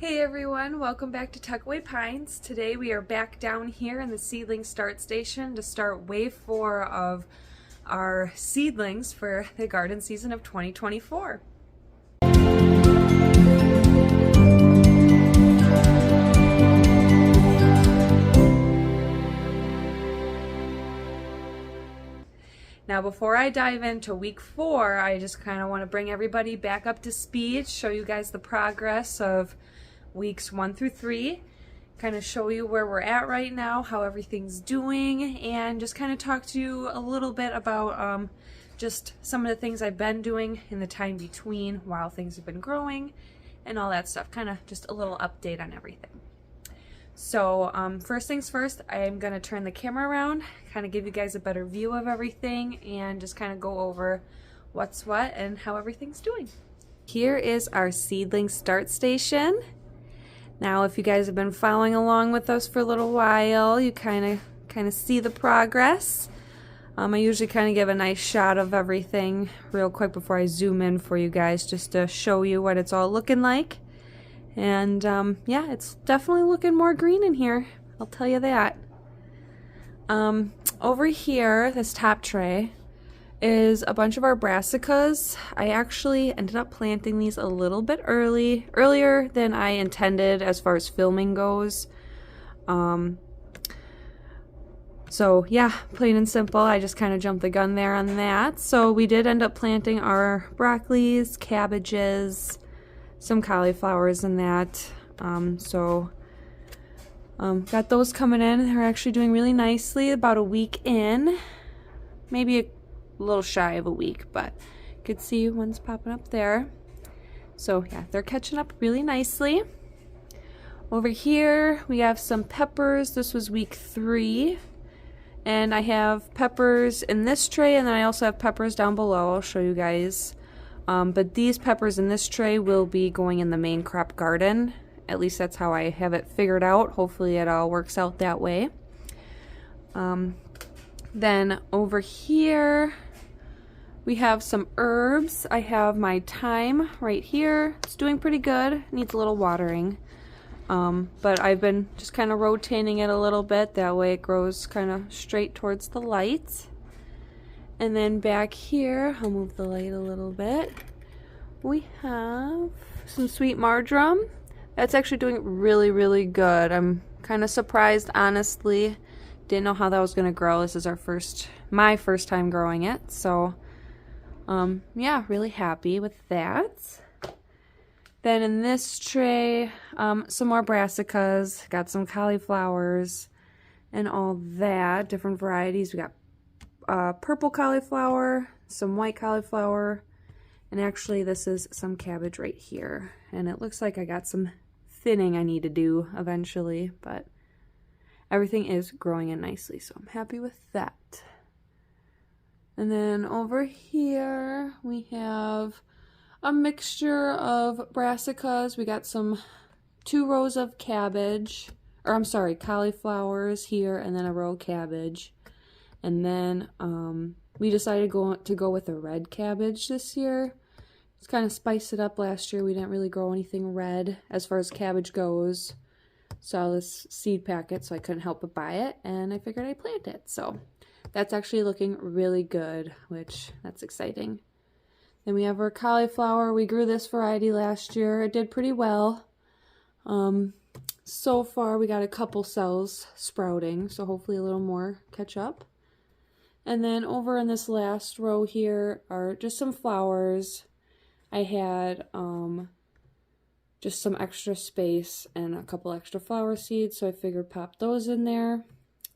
Hey everyone, welcome back to Tuckaway Pines. Today we are back down here in the Seedling Start Station to start wave 4 of our seedlings for the garden season of 2024. Now before I dive into week 4, I just kind of want to bring everybody back up to speed, show you guys the progress of weeks 1 through 3, kind of show you where we're at right now, how everything's doing, and just kind of talk to you a little bit about just some of the things I've been doing in the time between while things have been growing and all that stuff. Kind of just a little update on everything. So first things first, I'm going to turn the camera around, kind of give you guys a better view of everything and just kind of go over what's what and how everything's doing. Here is our Seedling Start Station. Now, if you guys have been following along with us for a little while, you kind of see the progress. I usually kind of give a nice shot of everything real quick before I zoom in for you guys, just to show you what it's all looking like. And yeah, it's definitely looking more green in here, I'll tell you that. Over here, this top tray is a bunch of our brassicas. I actually ended up planting these a little bit earlier than I intended as far as filming goes. So yeah, plain and simple, I just kind of jumped the gun there on that. So we did end up planting our broccolis, cabbages, some cauliflowers and that. Got those coming in. They're actually doing really nicely, about a week in, maybe a little shy of a week, but you could see one's popping up there. So yeah, they're catching up really nicely. Over here we have some peppers. This was week 3, and I have peppers in this tray, and then I also have peppers down below. I'll show you guys. But these peppers in this tray will be going in the main crop garden. At least that's how I have it figured out. Hopefully it all works out that way. Then over here we have some herbs. I have my thyme right here. It's doing pretty good. Needs a little watering. But I've been just kind of rotating it a little bit. That way it grows kind of straight towards the light. And then back here, I'll move the light a little bit. We have some sweet marjoram. That's actually doing really, really good. I'm kind of surprised, honestly. Didn't know how that was going to grow. This is my first time growing it. So yeah, really happy with that. Then in this tray, some more brassicas, got some cauliflowers and all that, different varieties. We got purple cauliflower, some white cauliflower, and actually this is some cabbage right here. And it looks like I got some thinning I need to do eventually, but everything is growing in nicely, so I'm happy with that. And then over here we have a mixture of brassicas. We got 2 rows of cauliflowers here, and then a row of cabbage. And then we decided to go with a red cabbage this year. Just kind of spiced it up. Last year we didn't really grow anything red as far as cabbage goes. Saw this seed packet, so I couldn't help but buy it, and I figured I'd plant it. So that's actually looking really good, which that's exciting. Then we have our cauliflower. We grew this variety last year. It did pretty well. So far we got a couple cells sprouting, so hopefully a little more catch up. And then over in this last row here are just some flowers. I had just some extra space and a couple extra flower seeds, so I figured pop those in there.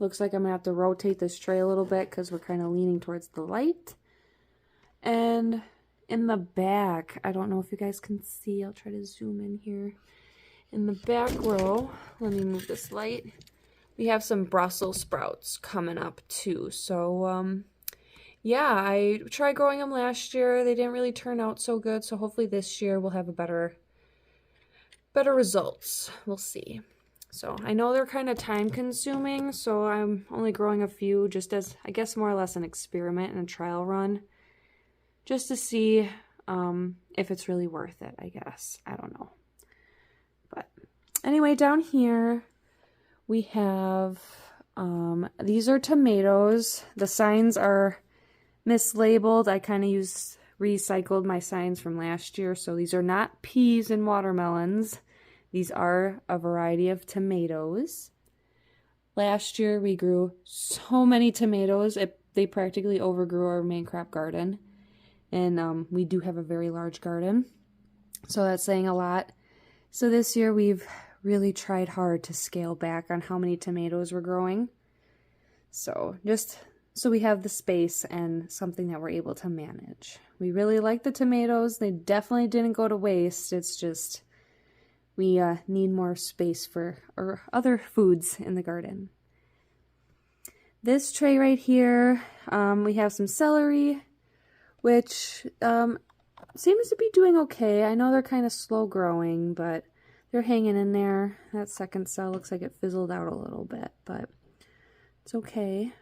Looks like I'm going to have to rotate this tray a little bit because we're kind of leaning towards the light. And in the back, I don't know if you guys can see, I'll try to zoom in here. In the back row, let me move this light, we have some Brussels sprouts coming up too. So yeah, I tried growing them last year. They didn't really turn out so good, so hopefully this year we'll have a better results. We'll see. So I know they're kind of time consuming, so I'm only growing a few just as, I guess, more or less an experiment and a trial run, just to see if it's really worth it, I guess. I don't know. But anyway, down here we have, these are tomatoes. The signs are mislabeled. I kind of recycled my signs from last year. So these are not peas and watermelons. These are a variety of tomatoes. Last year we grew so many tomatoes. They practically overgrew our main crop garden. And we do have a very large garden. So that's saying a lot. So this year we've really tried hard to scale back on how many tomatoes we're growing. So just so we have the space and something that we're able to manage. We really like the tomatoes. They definitely didn't go to waste. It's just we need more space for our other foods in the garden. This tray right here, we have some celery, which seems to be doing okay. I know they're kind of slow growing, but they're hanging in there. That second cell looks like it fizzled out a little bit, but it's okay.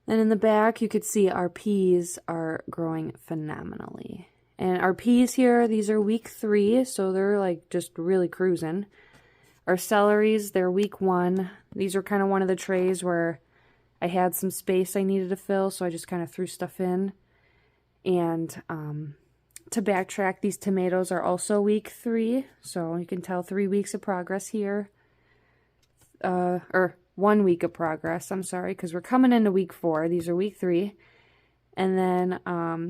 And in the back, you could see our peas are growing phenomenally. And our peas here, these are week 3, so they're like just really cruising. Our celeries, they're week 1. These are kind of one of the trays where I had some space I needed to fill, so I just kind of threw stuff in. And to backtrack, these tomatoes are also week 3, so you can tell 3 weeks of progress here. Or 1 week of progress, I'm sorry, because we're coming into week 4. These are week 3. And then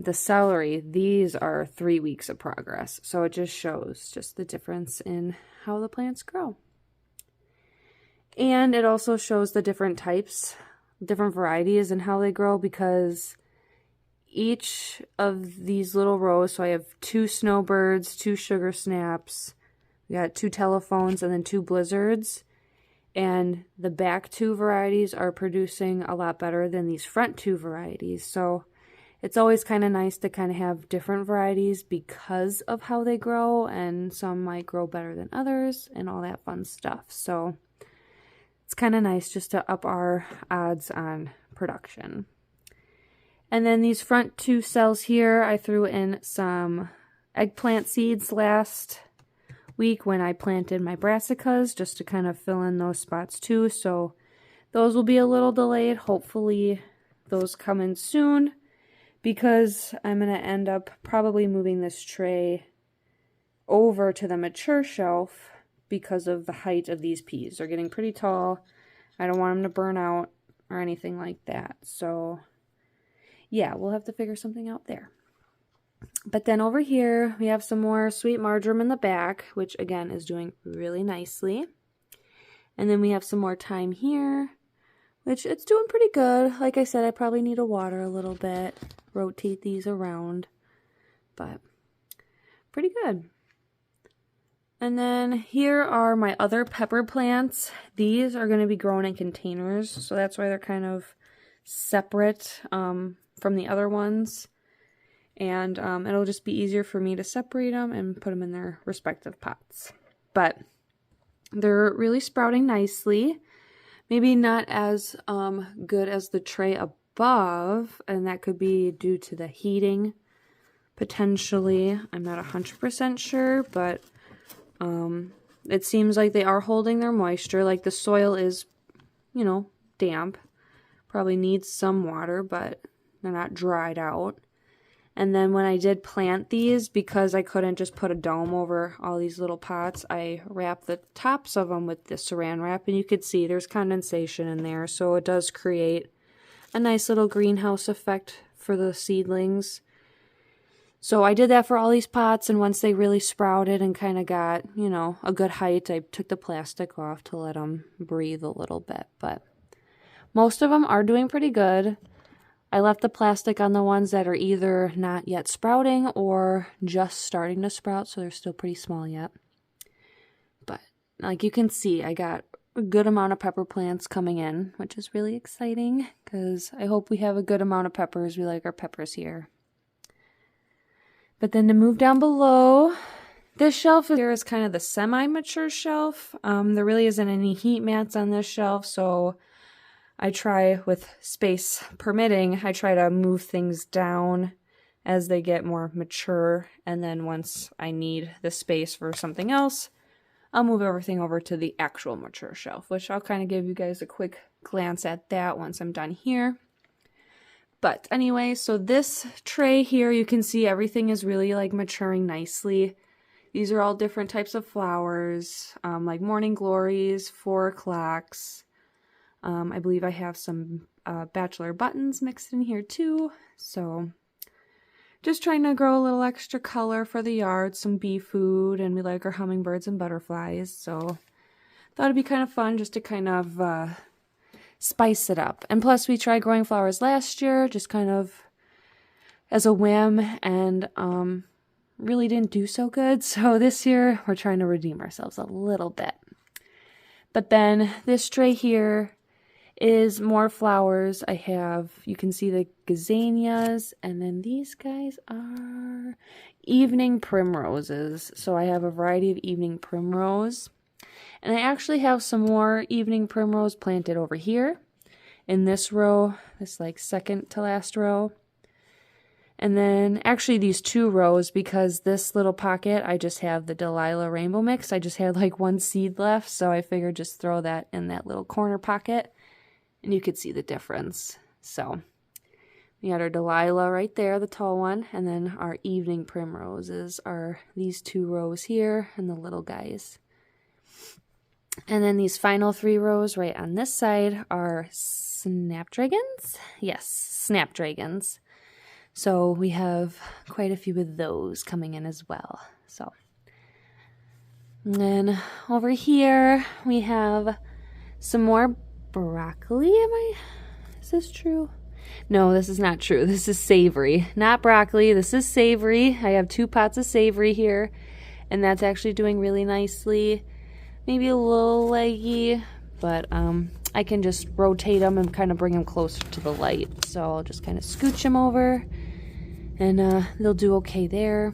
the celery, these are 3 weeks of progress. So it just shows just the difference in how the plants grow. And it also shows the different types, different varieties and how they grow, because each of these little rows, so I have 2 snowbirds, 2 sugar snaps, we got 2 telephones, and then 2 blizzards. And the back 2 varieties are producing a lot better than these front 2 varieties. So it's always kind of nice to kind of have different varieties because of how they grow, and some might grow better than others and all that fun stuff. So it's kind of nice just to up our odds on production. And then these front 2 cells here, I threw in some eggplant seeds last week when I planted my brassicas, just to kind of fill in those spots too. So those will be a little delayed. Hopefully those come in soon, because I'm going to end up probably moving this tray over to the mature shelf because of the height of these peas. They're getting pretty tall. I don't want them to burn out or anything like that. So yeah, we'll have to figure something out there. But then over here, we have some more sweet marjoram in the back, which again is doing really nicely. And then we have some more thyme here, which it's doing pretty good. Like I said, I probably need to water a little bit, rotate these around, but pretty good. And then here are my other pepper plants. These are going to be grown in containers, so that's why they're kind of separate from the other ones. And it'll just be easier for me to separate them and put them in their respective pots. But they're really sprouting nicely. Maybe not as good as the tray above, and that could be due to the heating, potentially. I'm not 100% sure, but it seems like they are holding their moisture. Like the soil is, damp. Probably needs some water, but they're not dried out. And then when I did plant these, because I couldn't just put a dome over all these little pots, I wrapped the tops of them with the saran wrap, and you could see there's condensation in there, so it does create a nice little greenhouse effect for the seedlings. So I did that for all these pots, and once they really sprouted and kind of got, a good height, I took the plastic off to let them breathe a little bit. But most of them are doing pretty good. I left the plastic on the ones that are either not yet sprouting or just starting to sprout, so they're still pretty small yet. But like you can see, I got a good amount of pepper plants coming in, which is really exciting because I hope we have a good amount of peppers. We like our peppers here. But then to move down below, this shelf here is kind of the semi-mature shelf. There really isn't any heat mats on this shelf, so I try, with space permitting, I try to move things down as they get more mature, and then once I need the space for something else, I'll move everything over to the actual mature shelf, which I'll kind of give you guys a quick glance at that once I'm done here. But anyway, so this tray here, you can see everything is really like maturing nicely. These are all different types of flowers, like morning glories, 4 o'clocks. I believe I have some bachelor buttons mixed in here too. So just trying to grow a little extra color for the yard, some bee food, and we like our hummingbirds and butterflies. So thought it'd be kind of fun just to kind of spice it up. And plus we tried growing flowers last year, just kind of as a whim, and really didn't do so good. So this year we're trying to redeem ourselves a little bit. But then this tray here is more flowers. I have, you can see the gazanias, and then these guys are evening primroses. So I have a variety of evening primrose. And I actually have some more evening primrose planted over here in this row, this like second to last row. And then actually these 2 rows, because this little pocket, I just have the Delilah Rainbow Mix. I just had like 1 seed left, so I figured just throw that in that little corner pocket, and you could see the difference. So we had our Delilah right there, the tall one, and then our evening primroses are these 2 rows here, and the little guys. And then these final 3 rows right on this side are snapdragons. Yes, snapdragons. So we have quite a few of those coming in as well. So, and then over here we have some more broccoli. Is this true? No, this is not true. This is savory, not broccoli. This is savory. I have 2 pots of savory here, and that's actually doing really nicely. Maybe a little leggy, but I can just rotate them and kind of bring them closer to the light. So I'll just kind of scooch them over, and they'll do okay there.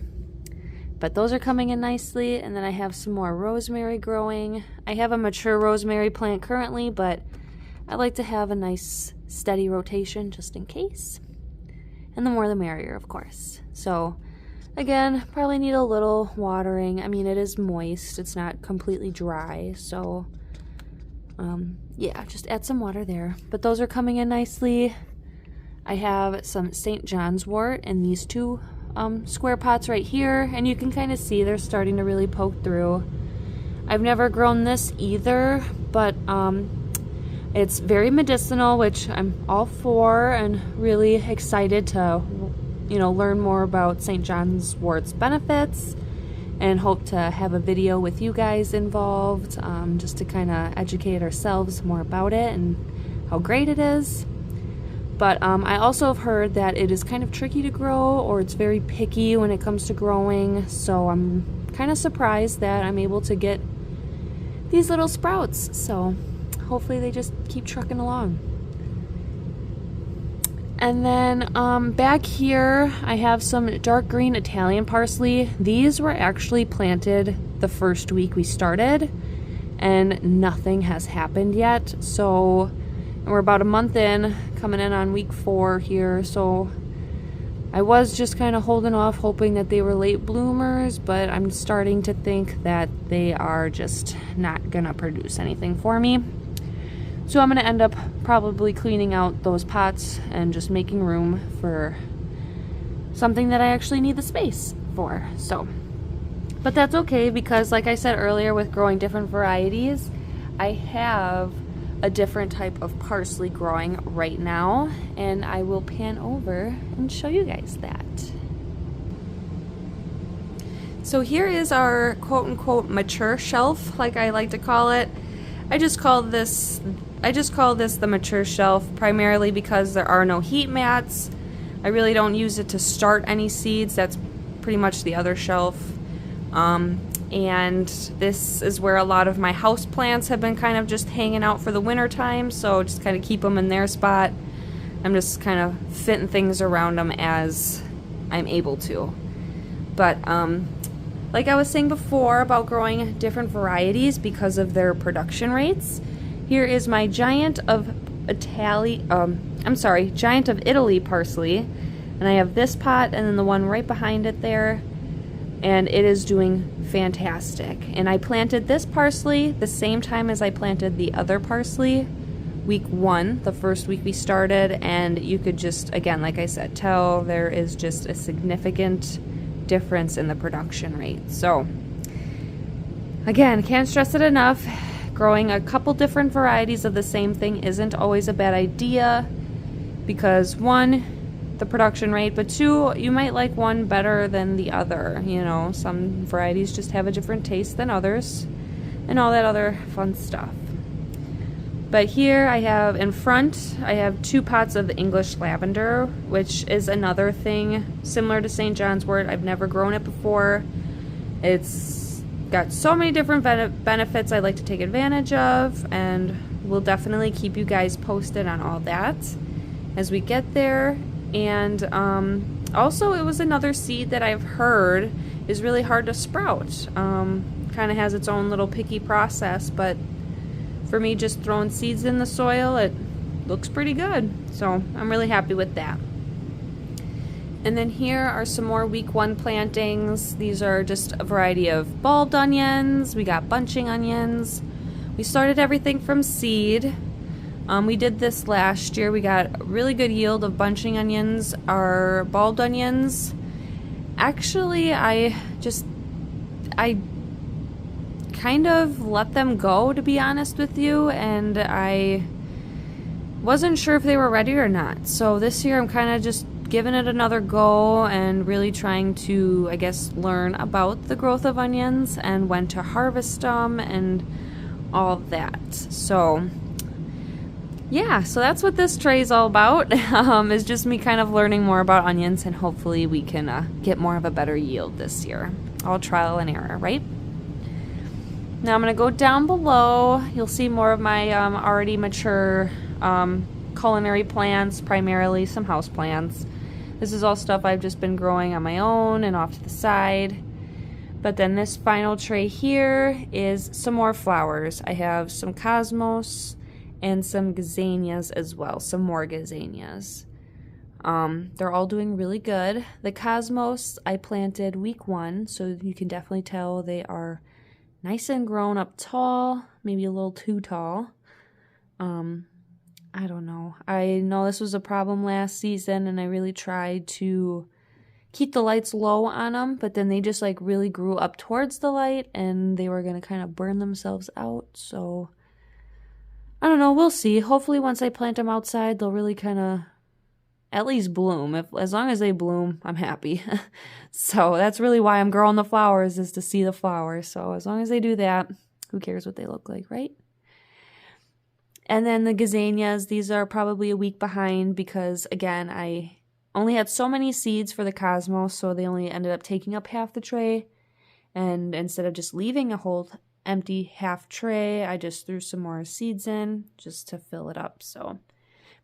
But those are coming in nicely. And then I have some more rosemary growing. I have a mature rosemary plant currently, but I like to have a nice steady rotation just in case. And the more the merrier, of course. So again, probably need a little watering. I mean, it is moist. It's not completely dry. So yeah, just add some water there. But those are coming in nicely. I have some St. John's wort in these 2 square pots right here, and you can kind of see they're starting to really poke through. I've never grown this either, but it's very medicinal, which I'm all for, and really excited to, you know, learn more about St. John's wort's benefits, and hope to have a video with you guys involved, just to kind of educate ourselves more about it and how great it is. But I also have heard that it is kind of tricky to grow, or it's very picky when it comes to growing, so I'm kind of surprised that I'm able to get these little sprouts. So hopefully they just keep trucking along. And then back here I have some dark green Italian parsley. These were actually planted the first week we started, and nothing has happened yet. So we're about a month in, coming in on week 4 here. So I was just kind of holding off, hoping that they were late bloomers, but I'm starting to think that they are just not gonna produce anything for me. So I'm gonna end up probably cleaning out those pots and just making room for something that I actually need the space for. So, but that's okay, because like I said earlier, with growing different varieties, I have a different type of parsley growing right now, and I will pan over and show you guys that. So here is our quote-unquote mature shelf, like I like to call it. I just call this the mature shelf primarily because there are no heat mats. I really don't use it to start any seeds. That's pretty much the other shelf. And this is where a lot of my house plants have been kind of just hanging out for the winter time, so just kind of keep them in their spot. I'm just kind of fitting things around them as I'm able to. But like I was saying before about growing different varieties because of their production rates, here is my Giant of Italy parsley, and I have this pot and then the one right behind it there. and it is doing fantastic. And I planted this parsley the same time as I planted the other parsley, week 1, the first week we started, and you could just, again, like I said, tell there is just a significant difference in the production rate. So again, can't stress it enough. Growing a couple different varieties of the same thing isn't always a bad idea, because 1, the production rate, but 2, you might like one better than the other. You know, some varieties just have a different taste than others and all that other fun stuff. But here I have in front, I have 2 pots of English lavender, which is another thing similar to St. John's wort. I've never grown it before. It's got so many different benefits I'd like to take advantage of, and we'll definitely keep you guys posted on all that as we get there. And also, it was another seed that I've heard is really hard to sprout. Kind of has its own little picky process, but for me, just throwing seeds in the soil, it looks pretty good. So I'm really happy with that. And then here are some more week 1 plantings. These are just a variety of bulbed onions. We got bunching onions. We started everything from seed. We did this last year. We got a really good yield of bunching onions. Our bulbed onions, actually, I kind of let them go, to be honest with you, and I wasn't sure if they were ready or not. So this year I'm kind of just giving it another go and really trying to, I guess, learn about the growth of onions and when to harvest them and all that. So yeah, so that's what this tray is all about. Is just me kind of learning more about onions, and hopefully we can get more of a better yield this year. All trial and error, right? Now I'm going to go down below. You'll see more of my already mature culinary plants, primarily some house plants. This is all stuff I've just been growing on my own and off to the side. But then this final tray here is some more flowers. I have some cosmos and some gazanias as well, some more gazanias. They're all doing really good. The cosmos I planted week 1, so you can definitely tell they are nice and grown up tall, maybe a little too tall. I don't know. I know this was a problem last season, and I really tried to keep the lights low on them, but then they just like really grew up towards the light, and they were going to kind of burn themselves out. So I don't know, we'll see. Hopefully once I plant them outside, they'll really kind of at least bloom. As long as they bloom, I'm happy. So that's really why I'm growing the flowers, is to see the flowers. So as long as they do that, who cares what they look like, right? And then the gazanias, these are probably a week behind because, again, I only had so many seeds for the cosmos, so they only ended up taking up half the tray. And instead of just leaving a whole empty half tray, I just threw some more seeds in just to fill it up. So,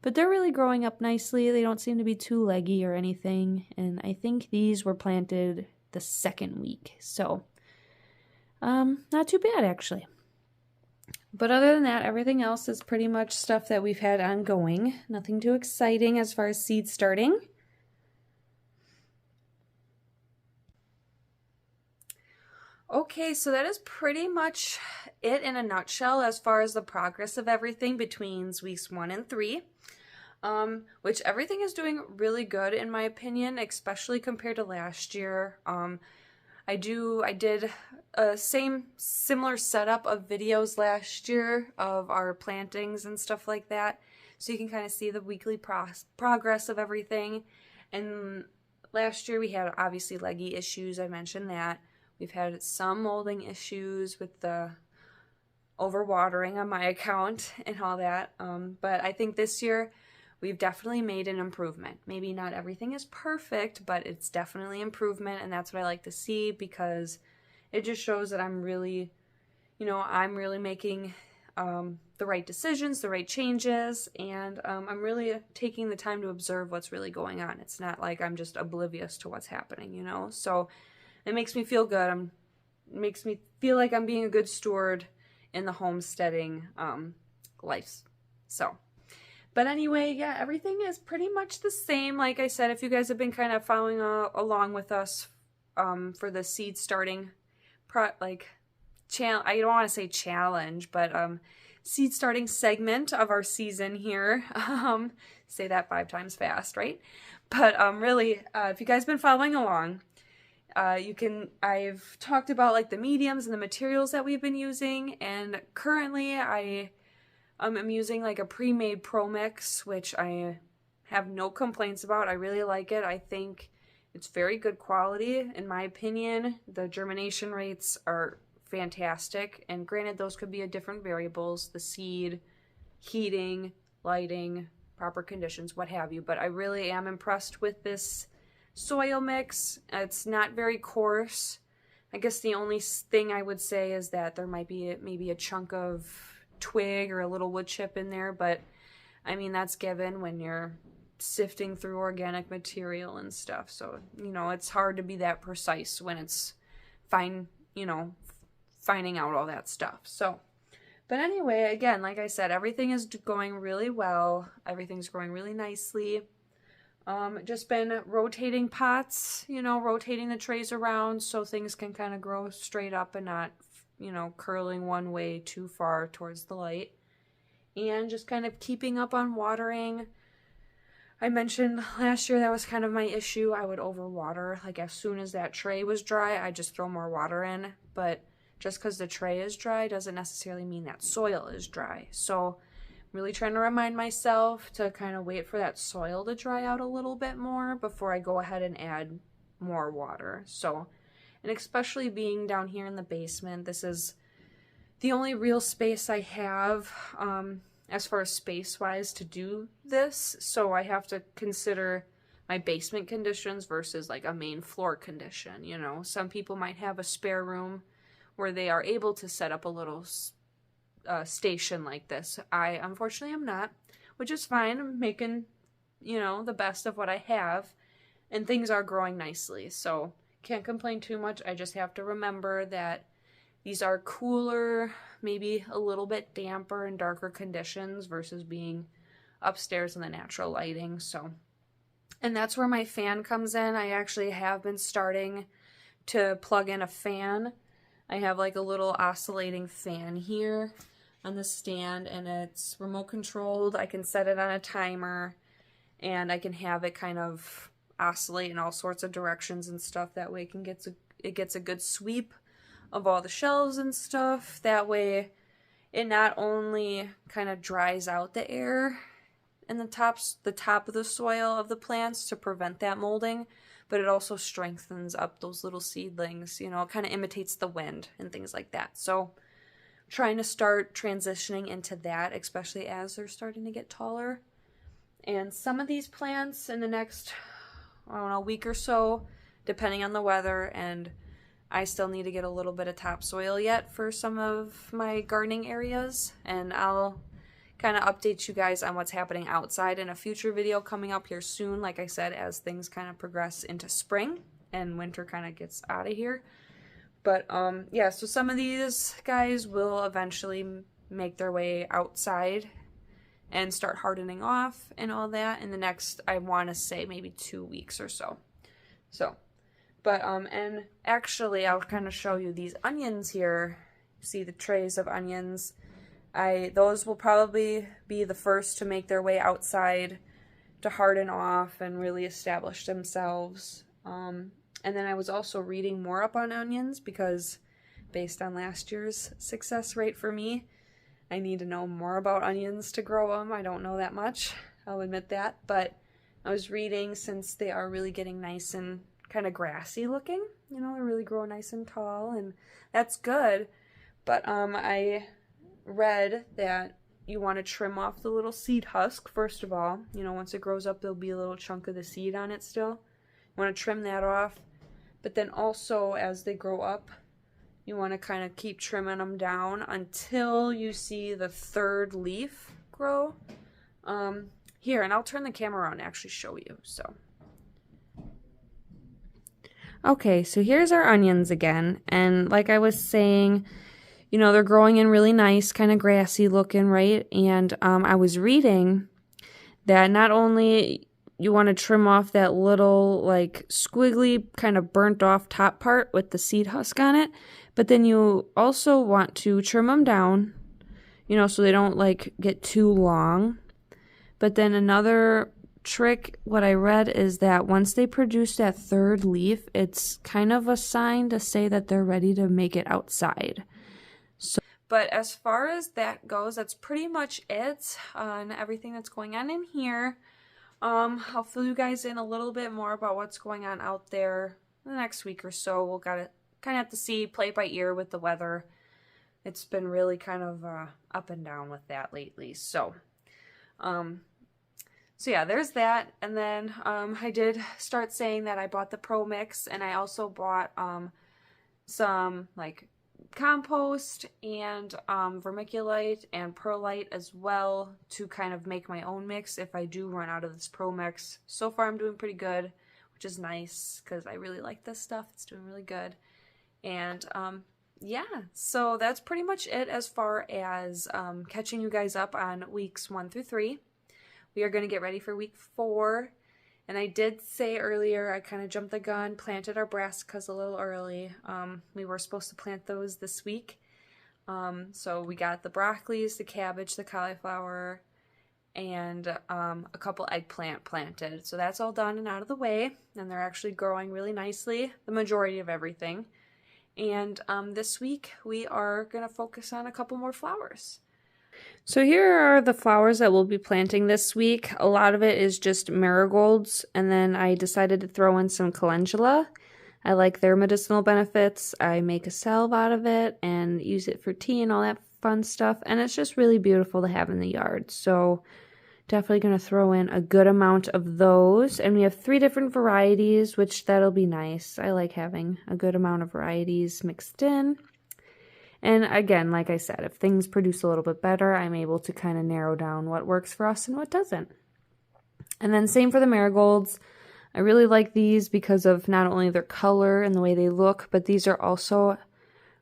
but they're really growing up nicely. They don't seem to be too leggy or anything. And I think these were planted the 2nd week. So, not too bad actually. But other than that, everything else is pretty much stuff that we've had ongoing. Nothing too exciting as far as seed starting. Okay, so that is pretty much it in a nutshell as far as the progress of everything between weeks 1 and 3. Which everything is doing really good in my opinion, especially compared to last year. I did a similar setup of videos last year of our plantings and stuff like that, so you can kind of see the weekly progress of everything. And last year we had obviously leggy issues, I mentioned that. We've had some molding issues with the overwatering on my account and all that, but I think this year we've definitely made an improvement. Maybe not everything is perfect, but it's definitely improvement, and that's what I like to see because it just shows that I'm really making the right decisions, the right changes, and I'm really taking the time to observe what's really going on. It's not like I'm just oblivious to what's happening, you know? So it makes me feel good. It makes me feel like I'm being a good steward in the homesteading life. So, but anyway, yeah, everything is pretty much the same. Like I said, if you guys have been kind of following along with us for the seed starting, I don't want to say challenge, but seed starting segment of our season here. Say that 5 times fast, right? But really, if you guys been following along, I've talked about like the mediums and the materials that we've been using, and currently I'm using like a pre-made Pro Mix, which I have no complaints about. I really like it. I think it's very good quality. In my opinion, the germination rates are fantastic, and granted, those could be at different variables, the seed, heating, lighting, proper conditions, what have you, but I really am impressed with this soil mix. It's not very coarse. I guess the only thing I would say is that there might be maybe a chunk of twig or a little wood chip in there, but I mean, that's given when you're sifting through organic material and stuff, so it's hard to be that precise when it's finding out all that stuff. So but anyway, again, like I said, everything is going really well. Everything's growing really nicely. Just been rotating pots, rotating the trays around so things can kind of grow straight up and not, curling one way too far towards the light. And just kind of keeping up on watering. I mentioned last year that was kind of my issue. I would overwater. Like as soon as that tray was dry, I just throw more water in. But just because the tray is dry doesn't necessarily mean that soil is dry. So I'm really trying to remind myself to kind of wait for that soil to dry out a little bit more before I go ahead and add more water. So, and especially being down here in the basement, this is the only real space I have as far as space-wise to do this. So I have to consider my basement conditions versus like a main floor condition. Some people might have a spare room where they are able to set up a little station like this. I unfortunately am not, which is fine. I'm making, the best of what I have, and things are growing nicely, so can't complain too much. I just have to remember that these are cooler, maybe a little bit damper and darker conditions versus being upstairs in the natural lighting. So, and that's where my fan comes in. I actually have been starting to plug in a fan. I have like a little oscillating fan here on the stand, and it's remote controlled. I can set it on a timer, and I can have it kind of oscillate in all sorts of directions and stuff. That way it gets a good sweep of all the shelves and stuff. That way it not only kind of dries out the air in the top of the soil of the plants to prevent that molding, but it also strengthens up those little seedlings. It kind of imitates the wind and things like that. So trying to start transitioning into that, especially as they're starting to get taller. And some of these plants in the next, week or so, depending on the weather, and I still need to get a little bit of topsoil yet for some of my gardening areas, and I'll kind of update you guys on what's happening outside in a future video coming up here soon, like I said, as things kind of progress into spring and winter kind of gets out of here. But yeah, so some of these guys will eventually make their way outside and start hardening off and all that in the next, I want to say, maybe 2 weeks or so. But and actually I'll kind of show you these onions here. See the trays of onions. Those will probably be the first to make their way outside to harden off and really establish themselves. And then I was also reading more up on onions because based on last year's success rate for me, I need to know more about onions to grow them. I don't know that much, I'll admit that, but I was reading, since they are really getting nice and kind of grassy looking, they really grow nice and tall, and that's good. But I read that you want to trim off the little seed husk first of all. Once it grows up, there'll be a little chunk of the seed on it still. You want to trim that off, but then also as they grow up, you want to kind of keep trimming them down until you see the third leaf grow. Here, and I'll turn the camera around and actually show you. So, okay, so here's our onions again, and like I was saying, they're growing in really nice, kind of grassy looking, right? And I was reading that not only you want to trim off that little like squiggly kind of burnt off top part with the seed husk on it. But then you also want to trim them down, you know, so they don't like get too long. But then another trick, what I read, is that once they produce that third leaf, it's kind of a sign to say that they're ready to make it outside. So, but as far as that goes, that's pretty much it on everything that's going on in here. I'll fill you guys in a little bit more about what's going on out there the next week or so. We'll gotta kind of have to see, play by ear with the weather. It's been really kind of up and down with that lately. So yeah, there's that. And then I did start saying that I bought the Pro Mix, and I also bought some like compost and vermiculite and perlite as well to kind of make my own mix if I do run out of this Pro Mix. So far I'm doing pretty good, which is nice because I really like this stuff. It's doing really good. And yeah, so that's pretty much it as far as catching you guys up on weeks 1 through 3. We are going to get ready for week 4. And I did say earlier, I kind of jumped the gun, planted our brassicas a little early. We were supposed to plant those this week. So we got the broccolis, the cabbage, the cauliflower, and a couple eggplant planted. So that's all done and out of the way. And they're actually growing really nicely, the majority of everything. And this week we are going to focus on a couple more flowers. So here are the flowers that we'll be planting this week. A lot of it is just marigolds, and then I decided to throw in some calendula. I like their medicinal benefits. I make a salve out of it and use it for tea and all that fun stuff, and it's just really beautiful to have in the yard. So definitely going to throw in a good amount of those, and we have 3 different varieties, which that'll be nice. I like having a good amount of varieties mixed in. And again, like I said, if things produce a little bit better, I'm able to kind of narrow down what works for us and what doesn't. And then same for the marigolds. I really like these because of not only their color and the way they look, but these are also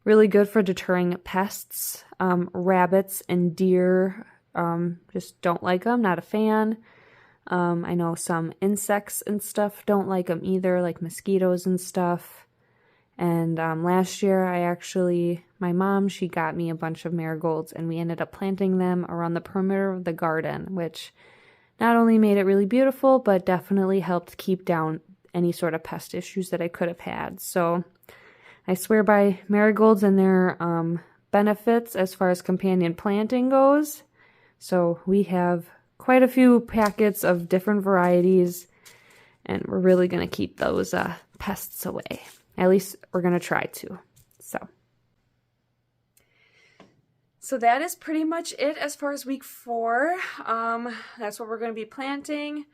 really good for deterring pests. Rabbits and deer just don't like them, not a fan. I know some insects and stuff don't like them either, like mosquitoes and stuff. And last year, my mom, she got me a bunch of marigolds, and we ended up planting them around the perimeter of the garden, which not only made it really beautiful, but definitely helped keep down any sort of pest issues that I could have had. So I swear by marigolds and their benefits as far as companion planting goes. So we have quite a few packets of different varieties, and we're really going to keep those pests away. At least we're going to try to. So that is pretty much it as far as week 4. That's what we're going to be planting.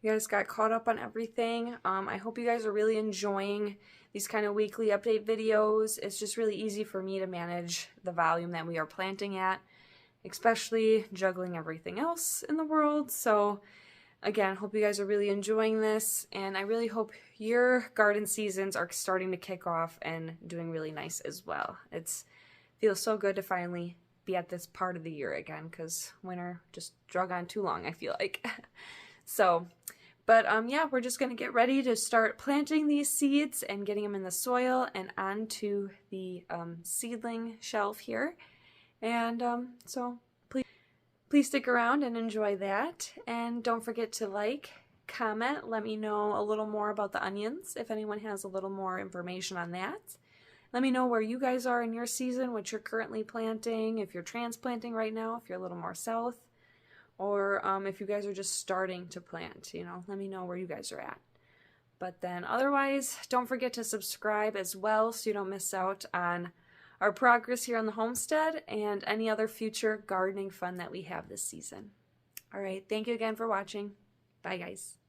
You guys got caught up on everything. I hope you guys are really enjoying these kind of weekly update videos. It's just really easy for me to manage the volume that we are planting at, especially juggling everything else in the world. So again, hope you guys are really enjoying this, and I really hope your garden seasons are starting to kick off and doing really nice as well. It feels so good to finally be at this part of the year again, because winter just drug on too long, I feel like. So, but yeah, we're just going to get ready to start planting these seeds and getting them in the soil and onto the seedling shelf here. And so please stick around and enjoy that. And don't forget to like, comment, let me know a little more about the onions if anyone has a little more information on that. Let me know where you guys are in your season, what you're currently planting, if you're transplanting right now, if you're a little more south, or if you guys are just starting to plant, let me know where you guys are at. But then otherwise, don't forget to subscribe as well so you don't miss out on our progress here on the homestead and any other future gardening fun that we have this season. All right, thank you again for watching. Bye, guys.